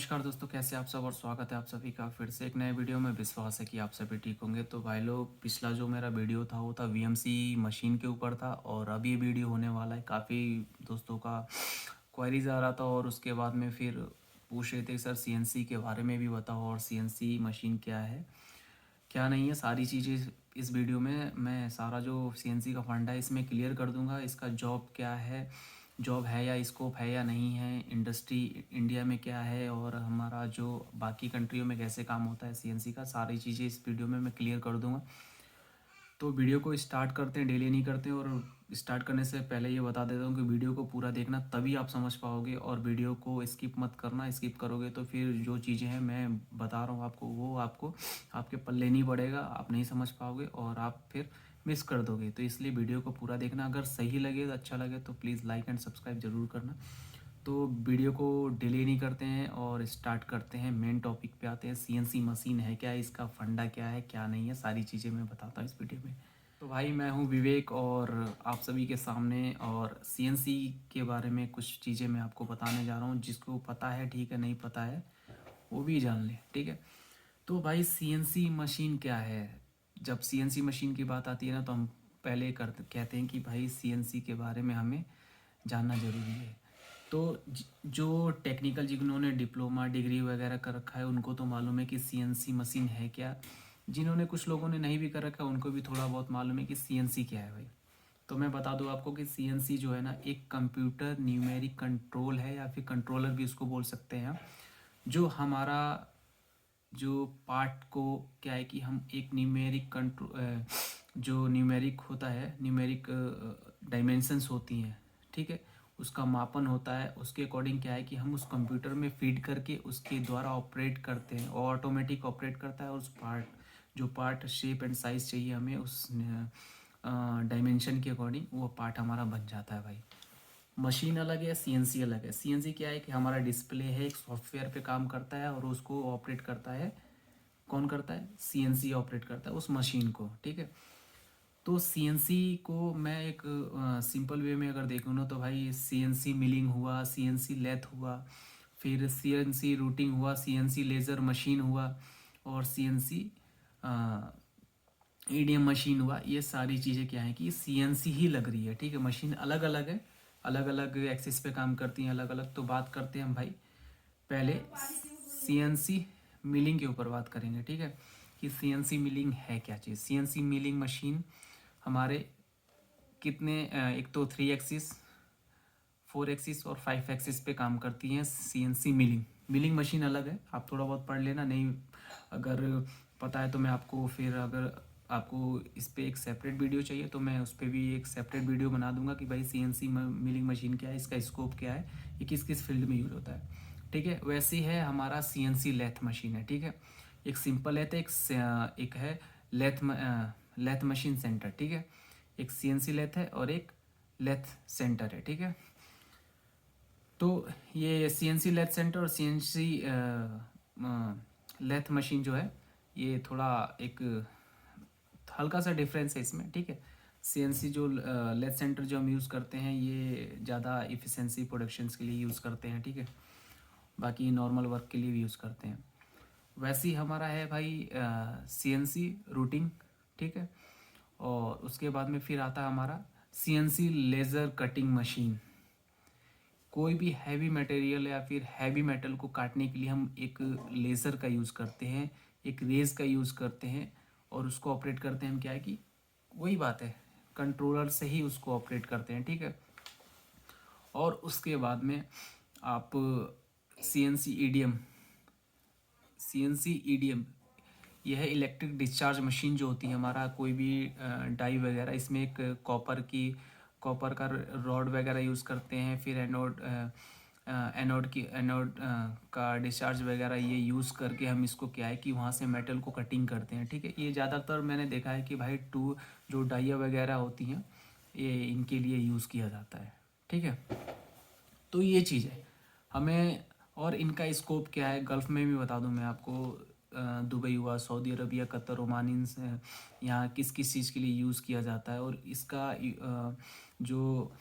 नमस्कार दोस्तों, कैसे आप सब और स्वागत है आप सभी का फिर से एक नए वीडियो में। विश्वास है कि आप सभी ठीक होंगे। तो भाई लोग, पिछला जो मेरा वीडियो था वो था वीएमसी मशीन के ऊपर था, और अब ये वीडियो होने वाला है। काफ़ी दोस्तों का क्वेरीज आ रहा था और उसके बाद में फिर पूछ रहे थे सर सीएनसी के बारे में भी बताओ, और सीएनसी मशीन क्या है क्या नहीं है। सारी चीज़ें इस वीडियो में मैं सारा जो सीएनसी का फंडा है इसमें क्लियर कर दूंगा। इसका जॉब क्या है, जॉब है या स्कोप है या नहीं है, इंडस्ट्री इंडिया में क्या है, और हमारा जो बाकी कंट्रियों में कैसे काम होता है सीएनसी का, सारी चीज़ें इस वीडियो में मैं क्लियर कर दूंगा। तो वीडियो को स्टार्ट करते हैं, डिले नहीं करते हैं। और स्टार्ट करने से पहले ये बता देता हूँ कि वीडियो को पूरा देखना, तभी आप समझ पाओगे। और वीडियो को स्किप मत करना, स्किप करोगे तो फिर जो चीज़ें हैं मैं बता रहा हूँ आपको, वो आपको आपके पल्ले नहीं पड़ेगा, आप नहीं समझ पाओगे और आप फिर मिस कर दोगे। तो इसलिए वीडियो को पूरा देखना। अगर सही लगे, अच्छा लगे तो प्लीज़ लाइक एंड सब्सक्राइब ज़रूर करना। तो वीडियो को डिले नहीं करते हैं और स्टार्ट करते हैं। मेन टॉपिक पे आते हैं। सीएनसी मशीन है क्या, इसका फंडा क्या है क्या नहीं है, सारी चीज़ें मैं बताता हूँ इस वीडियो में। तो भाई, मैं हूँ विवेक और आप सभी के सामने, और सीएनसी के बारे में कुछ चीज़ें मैं आपको बताने जा रहा हूँ। जिसको पता है ठीक है, नहीं पता है वो भी जान ले, ठीक है। तो भाई, सीएनसी मशीन क्या है। जब सीएनसी मशीन की बात आती है ना, तो हम पहले कहते हैं कि भाई सीएनसी के बारे में हमें जानना ज़रूरी है। तो जो टेक्निकल जिन्होंने डिप्लोमा डिग्री वगैरह कर रखा है उनको तो मालूम है कि सीएनसी मशीन है क्या। जिन्होंने, कुछ लोगों ने नहीं भी कर रखा है, उनको भी थोड़ा बहुत मालूम है कि सीएनसी क्या है भाई। तो मैं बता दूं आपको कि सीएनसी जो है ना, एक कंप्यूटर न्यूमेरिक कंट्रोल है, या फिर कंट्रोलर भी उसको बोल सकते हैं। जो हमारा जो पार्ट को क्या है कि हम एक न्यूमेरिक जो न्यूमेरिक होता है, न्यूमेरिक डायमेंशंस होती हैं, ठीक है। उसका मापन होता है, उसके अकॉर्डिंग क्या है कि हम उस कंप्यूटर में फीड करके उसके द्वारा ऑपरेट करते हैं, और ऑटोमेटिक ऑपरेट करता है। उस जो पार्ट शेप एंड साइज़ चाहिए हमें, उस डायमेंशन के अकॉर्डिंग वो पार्ट हमारा बन जाता है भाई। मशीन अलग है, सीएनसी अलग है। सीएनसी क्या है कि हमारा डिस्प्ले है, एक सॉफ्टवेयर पे काम करता है, और उसको ऑपरेट करता है। कौन करता है? सीएनसी ऑपरेट करता है उस मशीन को, ठीक है। तो सीएनसी को मैं एक सिंपल वे में अगर देखूँ ना, तो भाई सीएनसी मिलिंग हुआ, सीएनसी लेथ हुआ, फिर सीएनसी रूटिंग हुआ, सीएनसी लेज़र मशीन हुआ, और सीएनसी ईडीएम मशीन हुआ। ये सारी चीज़ें क्या है कि सीएनसी ही लग रही है, ठीक है। मशीन अलग अलग है, अलग अलग एक्सिस पे काम करती हैं, अलग अलग। तो बात करते हैं हम भाई, पहले सीएनसी मिलिंग के ऊपर बात करेंगे, ठीक है। कि सीएनसी मिलिंग है क्या चीज़। सीएनसी मिलिंग मशीन हमारे कितने एक तो 3 एक्सिस, 4 एक्सिस और 5 एक्सिस पे काम करती हैं। सीएनसी मिलिंग मिलिंग मशीन अलग है, आप थोड़ा बहुत पढ़ लेना। नहीं अगर पता है तो मैं आपको फिर, अगर आपको इस पे एक सेपरेट वीडियो चाहिए तो मैं उस पर भी एक सेपरेट वीडियो बना दूंगा कि भाई सीएनसी मिलिंग मशीन क्या है, इसका स्कोप क्या है, ये किस किस फील्ड में यूज होता है, ठीक है। वैसे ही है हमारा सीएनसी लेथ मशीन है, ठीक है। एक सिंपल लेथ, एक है लेथ मशीन सेंटर, ठीक है। एक सीएनसी लेथ है और एक लेथ सेंटर है, ठीक है। तो ये सीएनसी लेथ सेंटर और सीएनसी लेथ मशीन जो है, ये थोड़ा एक हल्का सा डिफरेंस है इसमें, ठीक है। सीएनसी जो लेथ सेंटर जो हम यूज़ करते हैं, ये ज़्यादा इफ़िशेंसी प्रोडक्शंस के लिए यूज़ करते हैं, ठीक है। बाकी नॉर्मल वर्क के लिए भी यूज़ करते हैं। वैसे ही हमारा है भाई सीएनसी रूटिंग, ठीक है। और उसके बाद में फिर आता है हमारा सीएनसी लेज़र कटिंग मशीन। कोई भी हैवी मटेरियल या फिर हैवी मेटल को काटने के लिए हम एक लेज़र का यूज़ करते हैं, एक रेज का यूज़ करते हैं, और उसको ऑपरेट करते हैं हम, क्या है कि वही बात है, कंट्रोलर से ही उसको ऑपरेट करते हैं, ठीक है। और उसके बाद में आप सीएनसी ईडीएम, सीएनसी ईडीएम यह है इलेक्ट्रिक डिस्चार्ज मशीन जो होती है। हमारा कोई भी डाई वगैरह, इसमें एक कॉपर का रॉड वगैरह यूज़ करते हैं, फिर एनोड का डिस्चार्ज वगैरह ये यूज़ करके हम इसको क्या है कि वहाँ से मेटल को कटिंग करते हैं, ठीक है। ये ज़्यादातर मैंने देखा है कि भाई जो डाइया वगैरह होती हैं, ये इनके लिए यूज़ किया जाता है, ठीक है। तो ये चीज़ है हमें। और इनका स्कोप क्या है, गल्फ़ में भी बता दूं मैं आपको। दुबई हुआ, सऊदी अरबिया, कतर, ओमान, यहाँ किस किस चीज़ के लिए यूज़ किया जाता है, और इसका जो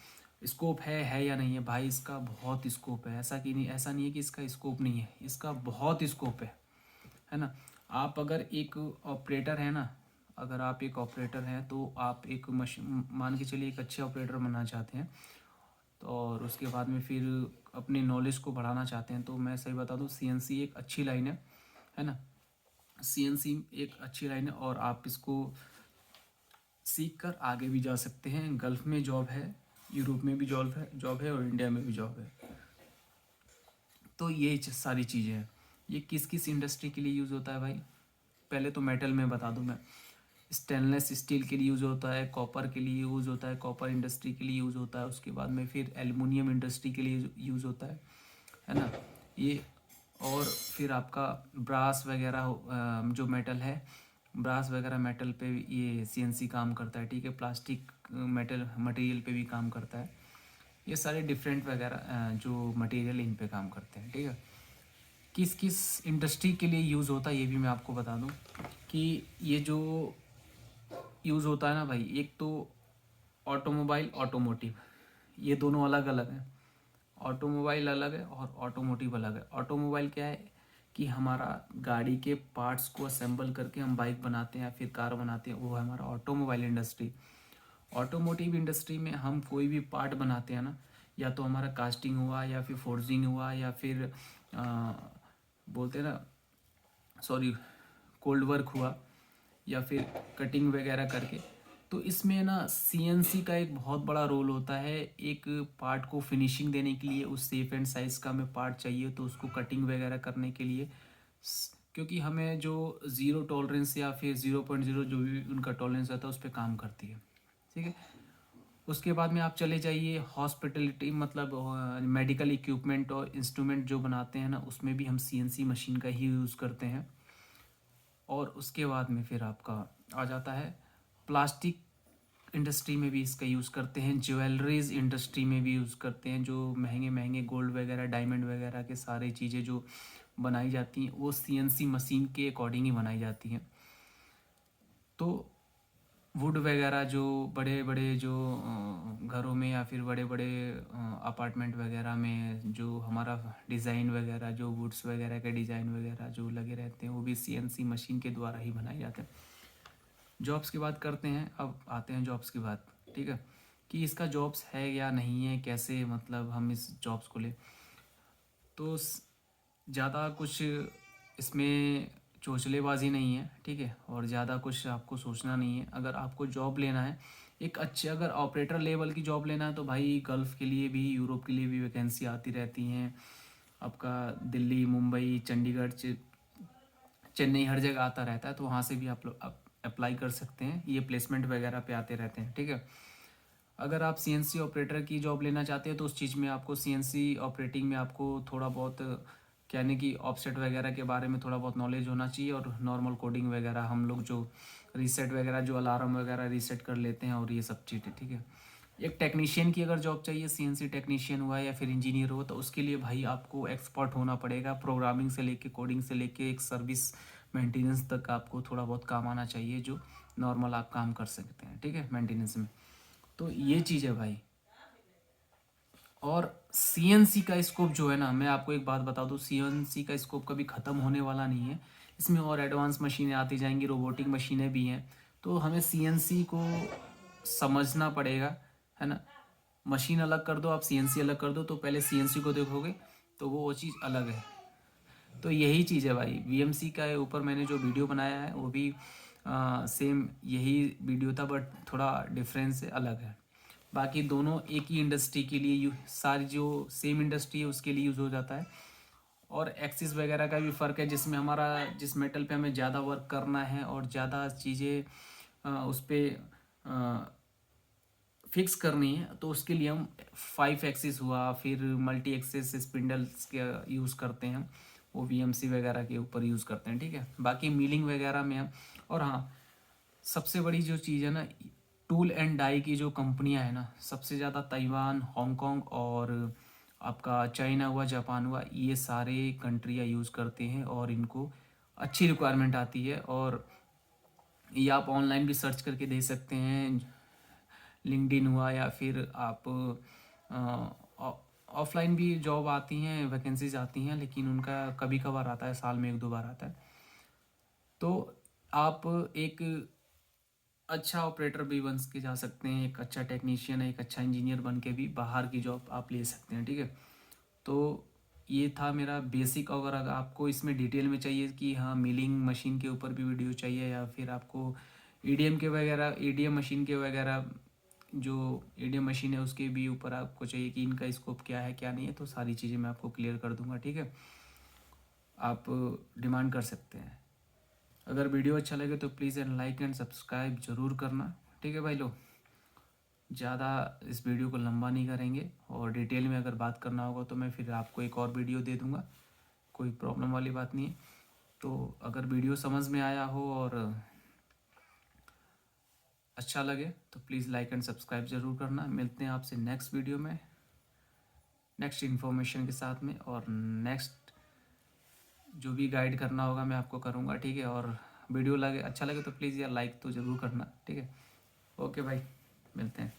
स्कोप है या नहीं है भाई, इसका बहुत स्कोप है। ऐसा नहीं है कि इसका स्कोप नहीं है, इसका बहुत स्कोप है ना। आप अगर एक ऑपरेटर है ना, अगर आप एक ऑपरेटर हैं तो आप एक मशीन मान के चलिए एक अच्छे ऑपरेटर बनना चाहते हैं, तो और उसके बाद में फिर अपने नॉलेज को बढ़ाना चाहते हैं, तो मैं सही बता दूं सीएनसी एक अच्छी लाइन है ना। सीएनसी एक अच्छी लाइन है और आप इसको सीख कर आगे भी जा सकते हैं। गल्फ़ में जॉब है, यूरोप में भी जॉब है और इंडिया में भी जॉब है। तो ये सारी चीज़ें हैं। ये किस किस इंडस्ट्री के लिए यूज़ होता है भाई, पहले तो मेटल में बता दूं मैं। स्टेनलेस स्टील के लिए यूज़ होता है, कॉपर के लिए यूज़ होता है, कॉपर इंडस्ट्री के लिए यूज़ होता है। उसके बाद में फिर एल्युमिनियम इंडस्ट्री के लिए यूज़ होता है ना ये। और फिर आपका ब्रास वगैरह जो मेटल है, ब्रास वगैरह मेटल पे ये सीएनसी काम करता है, ठीक है। प्लास्टिक मेटल मटेरियल पे भी काम करता है। ये सारे डिफरेंट वगैरह जो मटेरियल इन पे काम करते हैं, ठीक है। किस किस इंडस्ट्री के लिए यूज़ होता है ये भी मैं आपको बता दूं कि ये जो यूज़ होता है ना भाई, एक तो ऑटोमोबाइल ऑटोमोटिव, ये दोनों अलग अलग हैं। ऑटोमोबाइल अलग है और ऑटोमोटिव अलग है। ऑटोमोबाइल क्या है कि हमारा गाड़ी के पार्ट्स को असेंबल करके हम बाइक बनाते हैं या फिर कार बनाते हैं, वो है हमारा ऑटोमोबाइल इंडस्ट्री। ऑटोमोटिव इंडस्ट्री में हम कोई भी पार्ट बनाते हैं ना, या तो हमारा कास्टिंग हुआ या फिर फोर्जिंग हुआ या फिर बोलते हैं ना, सॉरी, कोल्ड वर्क हुआ या फिर कटिंग वगैरह करके, तो इसमें ना सीएनसी का एक बहुत बड़ा रोल होता है। एक पार्ट को फिनिशिंग देने के लिए उस शेप एंड साइज़ का हमें पार्ट चाहिए, तो उसको कटिंग वगैरह करने के लिए क्योंकि हमें जो ज़ीरो टॉलरेंस या फिर 0.0 जो भी उनका टॉलरेंस रहता है उस पर काम करती है, ठीक है। उसके बाद में आप चले जाइए हॉस्पिटलिटी, मतलब मेडिकल इक्विपमेंट और इंस्ट्रूमेंट जो बनाते हैं ना, उसमें भी हम सीएनसी मशीन का ही यूज़ करते हैं। और उसके बाद में फिर आपका आ जाता है प्लास्टिक इंडस्ट्री में भी इसका यूज़ करते हैं, ज्वेलरीज इंडस्ट्री में भी यूज़ करते हैं। जो महंगे महंगे गोल्ड वगैरह डायमंड वगैरह के सारी चीज़ें जो बनाई जाती हैं वो सीएनसी मशीन के अकॉर्डिंग ही बनाई जाती हैं। तो वुड वगैरह जो बड़े बड़े जो घरों में या फिर बड़े बड़े अपार्टमेंट वगैरह में जो हमारा डिज़ाइन वगैरह, जो वुड्स वगैरह के डिज़ाइन वगैरह जो लगे रहते हैं, वो भी सीएनसी मशीन के द्वारा ही बनाए जाते हैं। जॉब्स की बात करते हैं, अब आते हैं जॉब्स की बात, ठीक है, कि इसका जॉब्स है या नहीं है, कैसे मतलब हम इस जॉब्स को ले। तो ज़्यादा कुछ इसमें चोचलेबाजी नहीं है, ठीक है, और ज़्यादा कुछ आपको सोचना नहीं है। अगर आपको जॉब लेना है एक अच्छे, अगर ऑपरेटर लेवल की जॉब लेना है तो भाई गल्फ़ के लिए भी, यूरोप के लिए भी वैकेंसी आती रहती हैं। आपका दिल्ली, मुंबई, चंडीगढ़, चेन्नई, हर जगह आता रहता है, तो वहाँ से भी आप लोग अप्लाई कर सकते हैं। ये प्लेसमेंट वगैरह पे आते रहते हैं, ठीक है। अगर आप सीएनसी ऑपरेटर की जॉब लेना चाहते हैं तो उस चीज़ में आपको सीएनसी ऑपरेटिंग में आपको थोड़ा बहुत कहने की ऑफसेट वगैरह के बारे में थोड़ा बहुत नॉलेज होना चाहिए, और नॉर्मल कोडिंग वगैरह हम लोग जो रीसेट वगैरह, जो अलार्म वगैरह रीसेट कर लेते हैं, और ये सब चीज़ें, ठीक है। एक टेक्नीशियन की अगर जॉब चाहिए, सीएनसी टेक्नीशियन हुआ या फिर इंजीनियर हो, तो उसके लिए भाई आपको एक्सपर्ट होना पड़ेगा। प्रोग्रामिंग से लेके, कोडिंग से लेके, एक सर्विस मेंटेनेंस तक आपको थोड़ा बहुत काम आना चाहिए, जो नॉर्मल आप काम कर सकते हैं, ठीक है, मेंटेनेंस में। तो ये चीज़ है भाई। और सीएनसी का स्कोप जो है ना, मैं आपको एक बात बता दूं, सीएनसी का स्कोप कभी ख़त्म होने वाला नहीं है। इसमें और एडवांस मशीनें आती जाएंगी, रोबोटिक मशीनें भी हैं। तो हमें सीएनसी को समझना पड़ेगा, है ना। मशीन अलग कर दो, आप सीएनसी अलग कर दो, तो पहले सीएनसी को देखोगे तो वो चीज़ अलग है। तो यही चीज़ है भाई। वीएमसी का ऊपर मैंने जो वीडियो बनाया है वो भी सेम यही वीडियो था, बट थोड़ा डिफरेंस अलग है। बाकी दोनों एक ही इंडस्ट्री के लिए सारी जो सेम इंडस्ट्री है उसके लिए यूज़ हो जाता है। और एक्सिस वगैरह का भी फ़र्क है, जिसमें हमारा जिस मेटल पे हमें ज़्यादा वर्क करना है और ज़्यादा चीज़ें उस पर फिक्स करनी है, तो उसके लिए हम 5 एक्सिस हुआ, फिर मल्टी एक्सिस स्पिंडल्स का यूज़ करते हैं, वो वीएमसी वगैरह के ऊपर यूज़ करते हैं, ठीक है। बाकी मिलिंग वगैरह में हम, और हाँ, सबसे बड़ी जो चीज़ है ना, टूल एंड डाई की जो कंपनियां है ना, सबसे ज़्यादा ताइवान, हांगकांग और आपका चाइना हुआ, जापान हुआ, ये सारे कंट्रियाँ यूज़ करते हैं और इनको अच्छी रिक्वायरमेंट आती है। और ये आप ऑनलाइन भी सर्च करके दे सकते हैं, लिंक्डइन हुआ या फिर आप ऑफलाइन भी जॉब आती हैं, वैकेंसीज आती हैं, लेकिन उनका कभी कभार आता है, साल में 1-2 बार आता है। तो आप एक अच्छा ऑपरेटर भी बन के जा सकते हैं, एक अच्छा टेक्नीशियन, एक अच्छा इंजीनियर बन के भी बाहर की जॉब आप ले सकते हैं, ठीक है। तो ये था मेरा बेसिक। अगर आपको इसमें डिटेल में चाहिए कि हाँ मिलिंग मशीन के ऊपर भी वीडियो चाहिए, या फिर आपको ईडीएम के वगैरह, ईडीएम मशीन के वगैरह, जो ईडीएम मशीन है उसके भी ऊपर आपको चाहिए कि इनका स्कोप क्या है क्या नहीं है, तो सारी चीज़ें मैं आपको क्लियर कर दूंगा, ठीक है। आप डिमांड कर सकते हैं। अगर वीडियो अच्छा लगे तो please and like and subscribe ज़रूर करना, ठीक है भाई लोग। ज़्यादा इस वीडियो को लंबा नहीं करेंगे, और डिटेल में अगर बात करना होगा तो मैं फिर आपको एक और वीडियो दे दूँगा, कोई प्रॉब्लम वाली बात नहीं है। तो अगर वीडियो समझ में आया हो और अच्छा लगे तो प्लीज़ लाइक एंड सब्सक्राइब ज़रूर करना। मिलते हैं आपसे नेक्स्ट वीडियो में, नेक्स्ट इन्फॉर्मेशन के साथ में, और नेक्स्ट जो भी गाइड करना होगा मैं आपको करूँगा, ठीक है। और वीडियो अच्छा लगे तो प्लीज़ यार लाइक तो ज़रूर करना, ठीक है। ओके भाई, मिलते हैं।